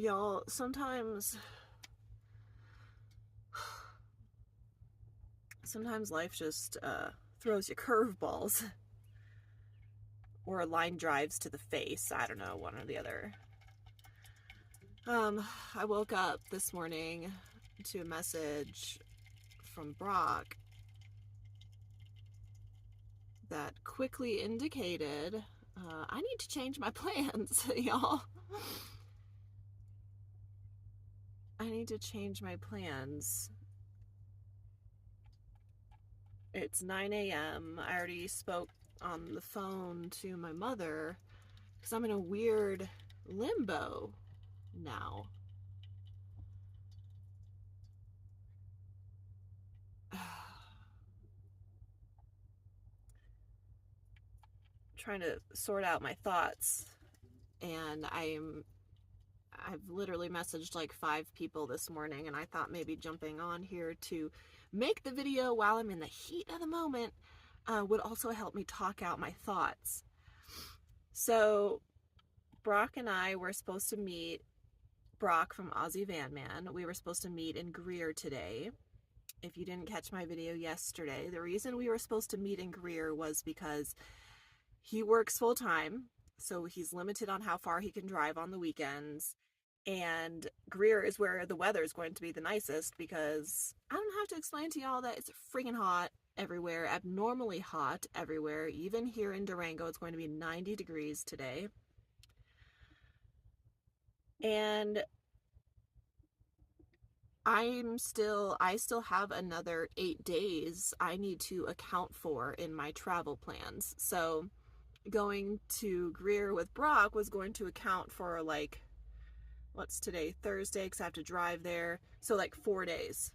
Y'all, sometimes life just throws you curveballs or line drives to the face. I don't know, one or the other. I woke up this morning to a message from Brock that quickly indicated I need to change my plans, y'all. I need to change my plans. It's 9 a.m. I already spoke on the phone to my mother because I'm in a weird limbo now. Trying to sort out my thoughts, and I've literally messaged like 5 people this morning, and I thought maybe jumping on here to make the video while I'm in the heat of the moment would also help me talk out my thoughts. So Brock and I were supposed to meet, Brock from Aussie Van Man, we were supposed to meet in Greer today. If you didn't catch my video yesterday, the reason we were supposed to meet in Greer was because he works full-time, so he's limited on how far he can drive on the weekends, and Greer is where the weather is going to be the nicest because I don't have to explain to y'all that it's freaking hot everywhere, abnormally hot everywhere. Even here in Durango, it's going to be 90 degrees today. And I still have another 8 days I need to account for in my travel plans. So going to Greer with Brock was going to account for, like, what's today, Thursday, because I have to drive there, so like 4 days.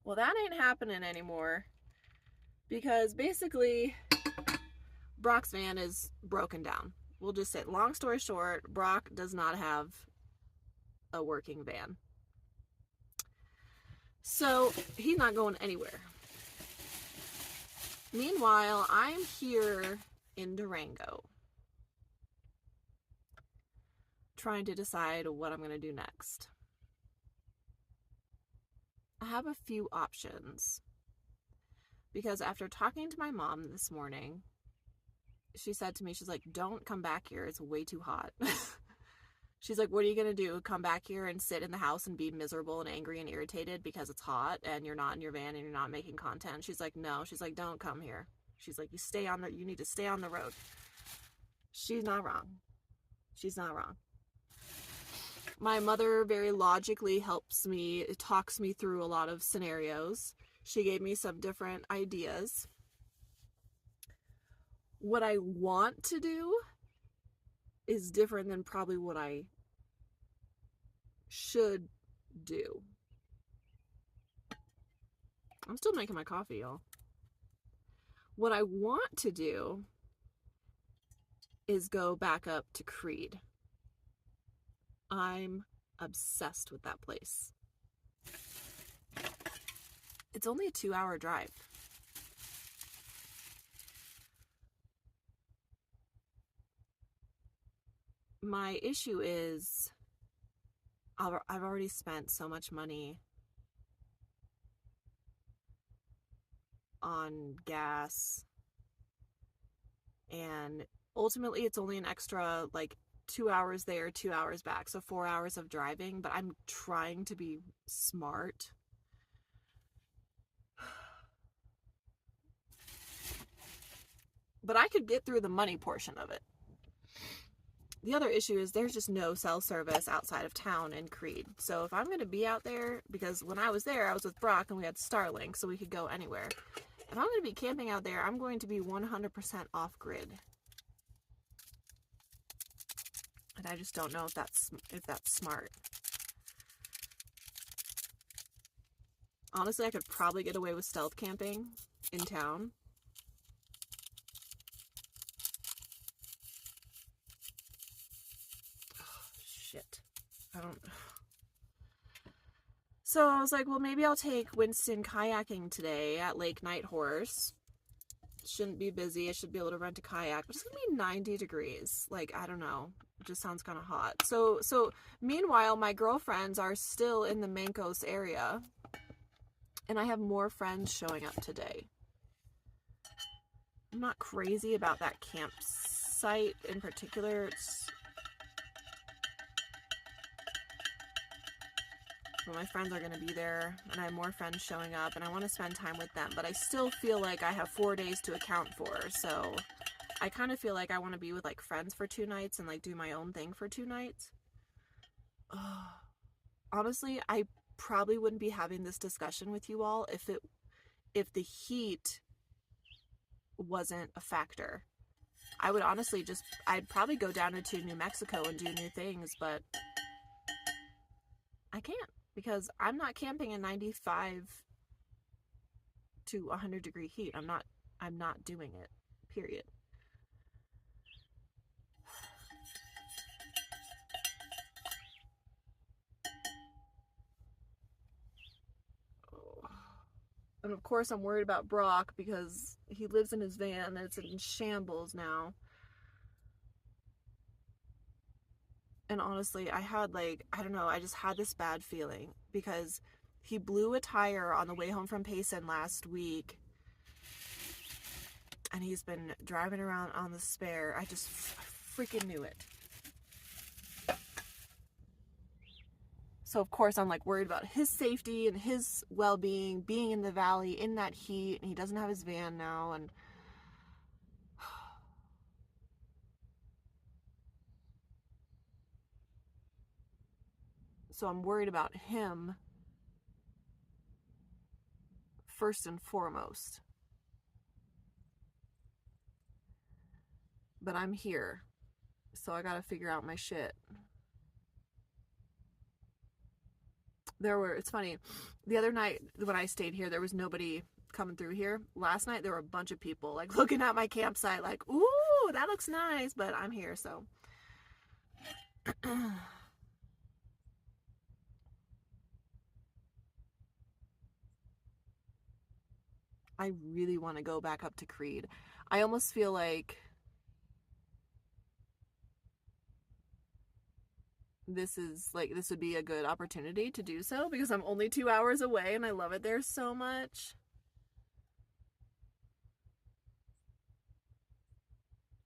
Well, that ain't happening anymore because basically Brock's van is broken down. We'll just say, long story short, Brock does not have a working van, so he's not going anywhere. Meanwhile, I'm here in Durango trying to decide what I'm going to do next. I have a few options because after talking to my mom this morning, she said to me, she's like, don't come back here, it's way too hot. She's like, what are you going to do? Come back here and sit in the house and be miserable and angry and irritated because it's hot and you're not in your van and you're not making content? She's like, no. She's like, don't come here. She's like, you need to stay on the road. She's not wrong. She's not wrong. My mother very logically talks me through a lot of scenarios. She gave me some different ideas. What I want to do is different than probably what I should do. I'm still making my coffee, y'all. What I want to do is go back up to Creed. I'm obsessed with that place. It's only a 2-hour drive. My issue is I've already spent so much money on gas, and ultimately it's only an extra like 2 hours there, 2 hours back, so 4 hours of driving, but I'm trying to be smart. But I could get through the money portion of it. The other issue is there's just no cell service outside of town in Creed. So if I'm going to be out there, because when I was there, I was with Brock and we had Starlink, so we could go anywhere. If I'm going to be camping out there, I'm going to be 100% off grid. And I just don't know if that's smart. Honestly, I could probably get away with stealth camping in town. Shit. So I was like, well, maybe I'll take Winston kayaking today at Lake Nighthorse. Shouldn't be busy. I should be able to rent a kayak. But it's going to be 90 degrees. Like, I don't know. It just sounds kind of hot. So meanwhile, my girlfriends are still in the Mancos area, and I have more friends showing up today. I'm not crazy about that campsite in particular. My friends are going to be there, and I have more friends showing up, and I want to spend time with them, but I still feel like I have 4 days to account for, so I kind of feel like I want to be with, like, friends for 2 nights and, like, do my own thing for 2 nights. Honestly, I probably wouldn't be having this discussion with you all if the heat wasn't a factor. I would honestly I'd probably go down into New Mexico and do new things, but I can't, because I'm not camping in 95 to 100 degree heat. I'm not doing it, period. And of course I'm worried about Brock because he lives in his van and it's in shambles now. And honestly, I had, like, I don't know, I just had this bad feeling because he blew a tire on the way home from Payson last week, and he's been driving around on the spare. I just freaking knew it. So of course I'm, like, worried about his safety and his well-being, being in the valley in that heat, and he doesn't have his van now, and so I'm worried about him first and foremost. But I'm here, so I gotta figure out my shit. It's funny, the other night when I stayed here, there was nobody coming through here. Last night there were a bunch of people, like, looking at my campsite like, ooh, that looks nice, but I'm here, so I really want to go back up to Creed. I almost feel like this would be a good opportunity to do so because I'm only 2 hours away and I love it there so much.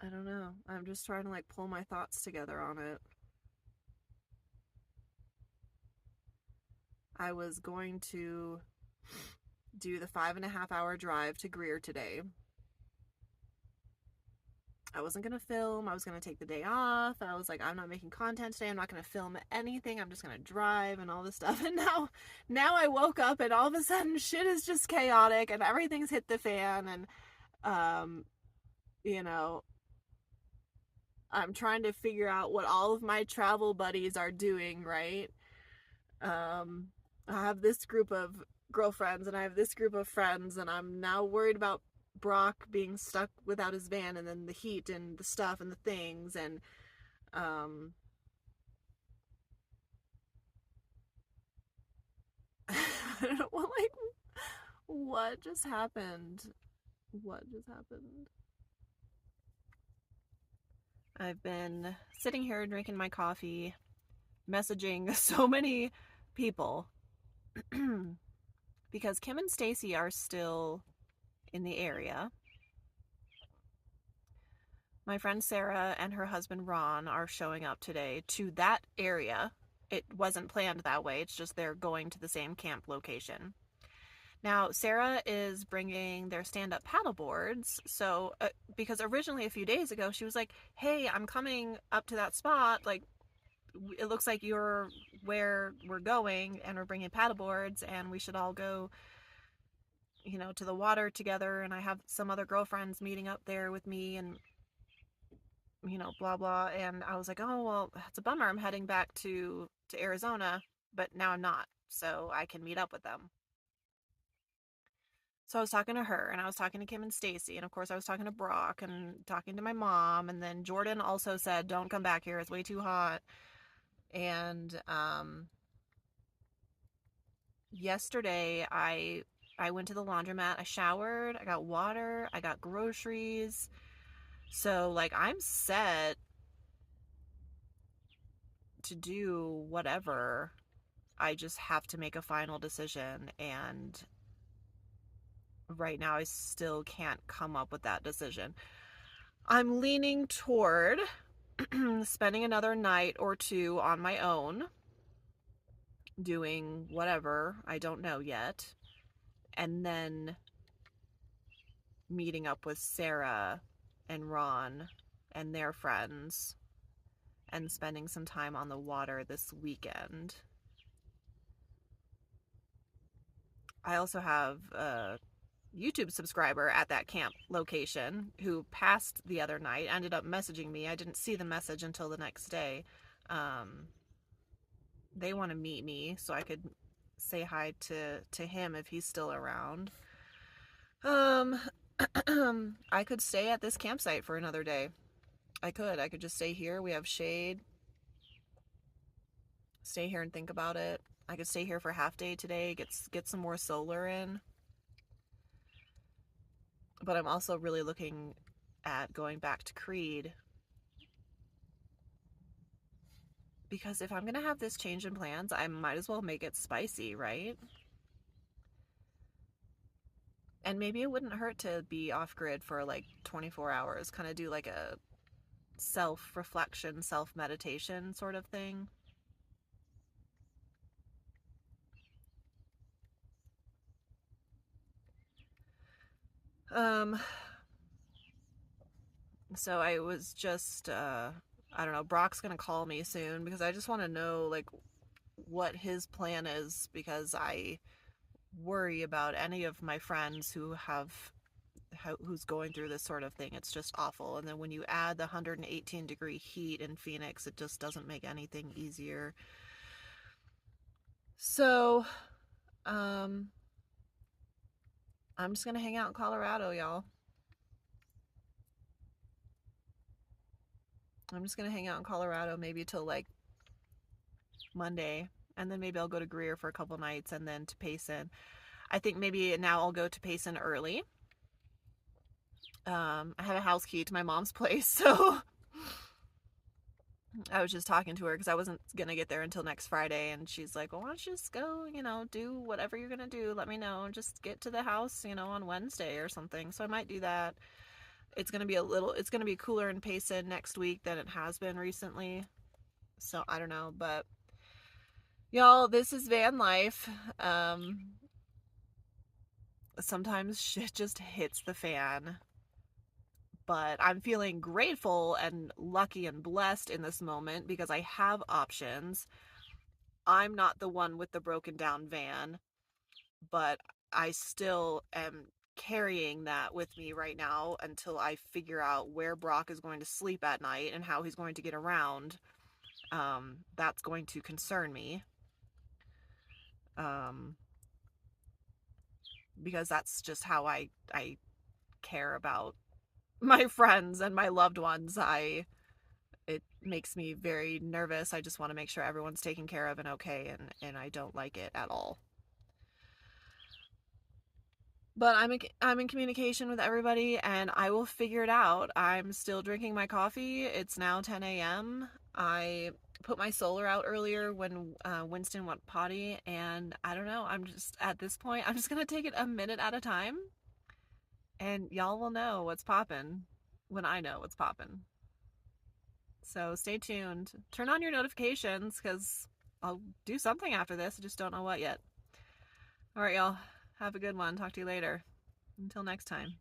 I don't know. I'm just trying to, like, pull my thoughts together on it. I was going to do the 5.5-hour drive to Greer today. I wasn't going to film. I was going to take the day off. I was like, I'm not making content today. I'm not going to film anything. I'm just going to drive and all this stuff. And now I woke up and all of a sudden shit is just chaotic and everything's hit the fan. And, you know, I'm trying to figure out what all of my travel buddies are doing, right? I have this group of girlfriends and I have this group of friends, and I'm now worried about Brock being stuck without his van, and then the heat and the stuff and the things, and I don't know, like, what just happened? What just happened? I've been sitting here drinking my coffee, messaging so many people because Kim and Stacy are still in the area. My friend Sarah and her husband Ron are showing up today to that area. It wasn't planned that way. It's just they're going to the same camp location. Now, Sarah is bringing their stand-up paddle boards. So, because originally a few days ago, she was like, hey, I'm coming up to that spot. Like, it looks like you're where we're going and we're bringing paddle boards and we should all go, you know, to the water together. And I have some other girlfriends meeting up there with me and, you know, blah, blah. And I was like, oh, well, it's a bummer. I'm heading back to Arizona, but now I'm not. So I can meet up with them. So I was talking to her and I was talking to Kim and Stacy. And of course I was talking to Brock and talking to my mom. And then Jordan also said, don't come back here. It's way too hot. And, yesterday I went to the laundromat. I showered, I got water, I got groceries. So, like, I'm set to do whatever. I just have to make a final decision, and right now I still can't come up with that decision. I'm leaning toward spending another night or two on my own, doing whatever, I don't know yet, and then meeting up with Sarah and Ron and their friends and spending some time on the water this weekend. I also have a YouTube subscriber at that camp location who passed the other night, ended up messaging me. I didn't see the message until the next day. They want to meet me so I could say hi to him if he's still around. I could stay at this campsite for another day. I could just stay here. We have shade. Stay here and think about it. I could stay here for half day today, get some more solar in. But I'm also really looking at going back to Creed, because if I'm gonna have this change in plans, I might as well make it spicy, right? And maybe it wouldn't hurt to be off grid for like 24 hours, kind of do like a self-reflection, self-meditation sort of thing. So I was just, I don't know, Brock's gonna call me soon because I just want to know like what his plan is, because I worry about any of my friends who's going through this sort of thing. It's just awful. And then when you add the 118-degree heat in Phoenix, it just doesn't make anything easier. So, I'm just gonna hang out in Colorado, y'all. I'm just gonna hang out in Colorado maybe till like Monday, and then maybe I'll go to Greer for a couple nights and then to Payson. I think maybe now I'll go to Payson early. I have a house key to my mom's place, so I was just talking to her because I wasn't gonna get there until next Friday, and she's like, well, why don't you just go, do whatever you're gonna do, let me know, and just get to the house, on Wednesday or something. So I might do that. It's gonna be cooler in Payson next week than it has been recently, so I don't know. But y'all, this is van life. Sometimes shit just hits the fan, but I'm feeling grateful and lucky and blessed in this moment because I have options. I'm not the one with the broken down van, but I still am carrying that with me right now until I figure out where Brock is going to sleep at night and how he's going to get around. That's going to concern me. Because that's just how I care about my friends and my loved ones. It makes me very nervous. I just want to make sure everyone's taken care of and okay, and I don't like it at all. But I'm in communication with everybody, and I will figure it out. I'm still drinking my coffee. It's now 10 a.m. I put my solar out earlier when Winston went potty, and I don't know. I'm just, at this point, I'm just going to take it a minute at a time, and y'all will know what's poppin' when I know what's poppin'. So stay tuned. Turn on your notifications, because I'll do something after this. I just don't know what yet. All right, y'all. Have a good one. Talk to you later. Until next time.